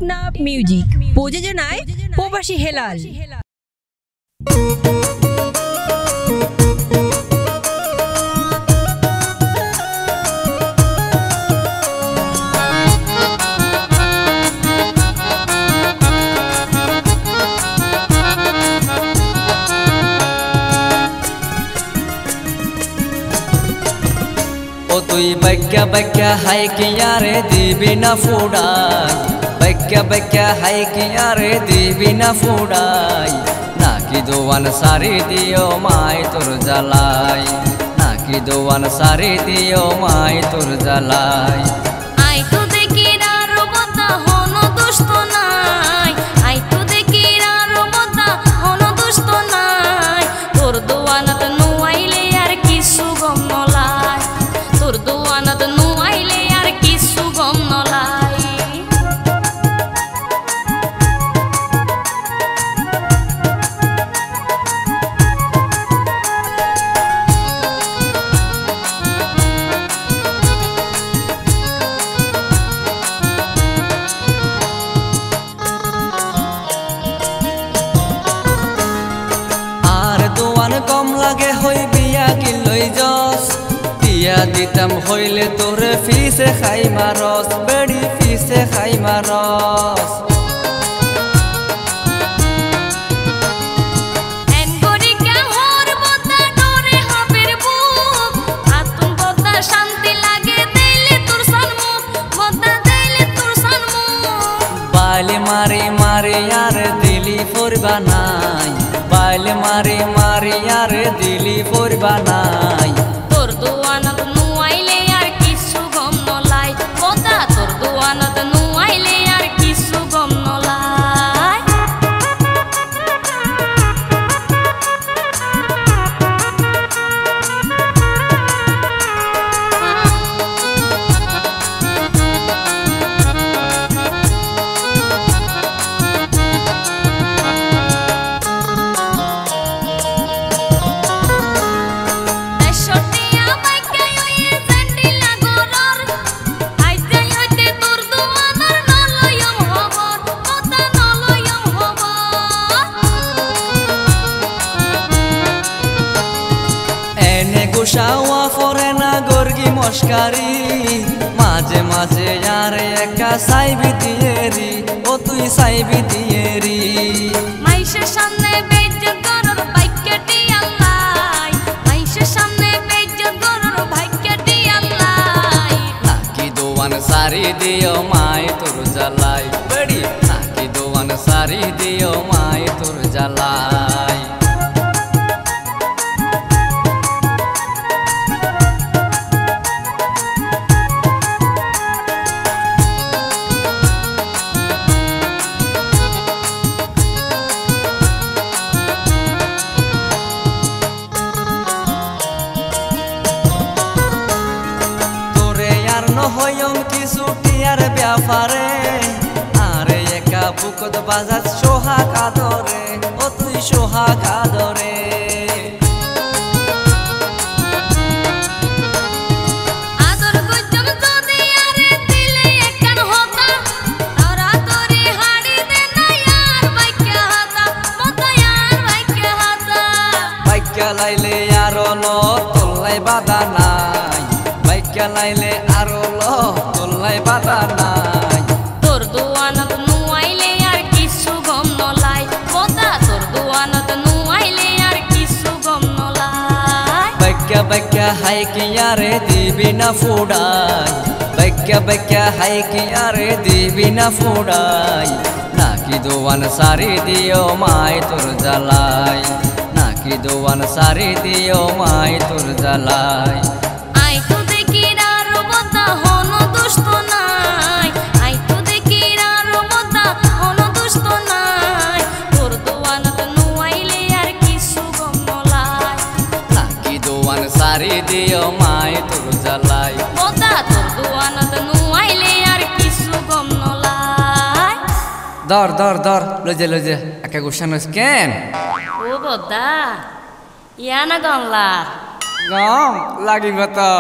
Teknaf music প্রযোজনায় প্রবাসী হেলাল। তুই বাক্যা বাক্যা হাই কিয়ারে দিবি না ফুডাই, বাক্যা বাক্যা হাই কিয়ারে দিবি না ফুডাই, নাকি দোয়ান সারি দিও মাই তোর জ্বালাই, নাকি দোয়ান সারি দিও মাই তোর জ্বালাই। আই তো দেখি না রবতা হন দুষ্ট নাই, আই তো দেখি না রবতা হন দুষ্ট নাই, তোর দোয়ানত নুয়াইলে আর কিছু গম নলাই, তোর দোয়ানত নুয়াইলে আর কিছু গম নলাই। কম লাগে হই বিয়া কি লই যস, বিয়া দিতাম হইলে তোরে ফিসে খাই মারস, বেড়ি ফিসে খাই মারস। বাইলে মারি মারি আর দিলি ফরবা নাই, বাইলে মারি মারি আর দিলি ফরবা নাই। তোর দোয়ানত নুয়াইলে আর কিছু গম নলাই, কথা তোর দোয়ানত নুয়াইলে আর কিছু গম নলাই। গুসাওয়া ফরে না গর্গি মস্কারি, মাঝে মাঝে আর একা সাইবি দিয়েরি, ও তুই সাইবি দিয়েরি। মাইশের সামনে বেজ্জত গরর ভাগ্যটি আল্লাহ, মাইশের সামনে বেজ্জত গরর ভাগ্যটি আল্লাহ। নাকি দোয়ান সারি দিও মাই তোর জ্বালাই, বেড়ি নাকি দোয়ান সারি দিও মাই তোর জ্বালাই। নহয়ম কিছু টিয়ার ব্যাপারে, আরে একা বুকত বাজাত সোহা কাদরে, ও তুই সোহা কাদরে। আদর গজম যদি আরে দিলে একখান হতা, তারা তোরে হাড়ি দে না ইয়ার বাইকা হাতা, মতা ইয়ার বাইকা হাতা। বাইকা লাইলে আরো ন তোলাই বাধা নাই, বাইকা লাইলে আরো ল তোলাই বাধা নাই। তোর দোয়ানত নুয়াইলে আর কিছু গম নলাই, কথা তোর দোয়ানত নুয়াইলে আর কিছু গম নলাই। বাইকা বাইকা হাই কিয়ারে দিবি না ফুডাই, বাইকা বাইকা হাই কিয়ারে দিবি না ফুডাই, নাকি দোয়ান সারি দিও মাই তোর জ্বালাই, নাকি দোয়ান সারি দিও মাই তোর জ্বালাই। আই তো দেখি না রবতা হন দুষ্ট নাই, আই তো দেখি না রবতা হন দুষ্ট নাই, তোর দোয়ানত নুয়াইলে আর কিছু গম নলাই, নাকি দোয়ান সারি দিও মাই তোর জ্বালাই, কথা তোর দোয়ানত নুয়াইলে আর কিছু গম নলাই। দর দর দর লজে লজে একা গুসানোস কেন? ও বদা ইয়া না গমলা গম লাগিব তো।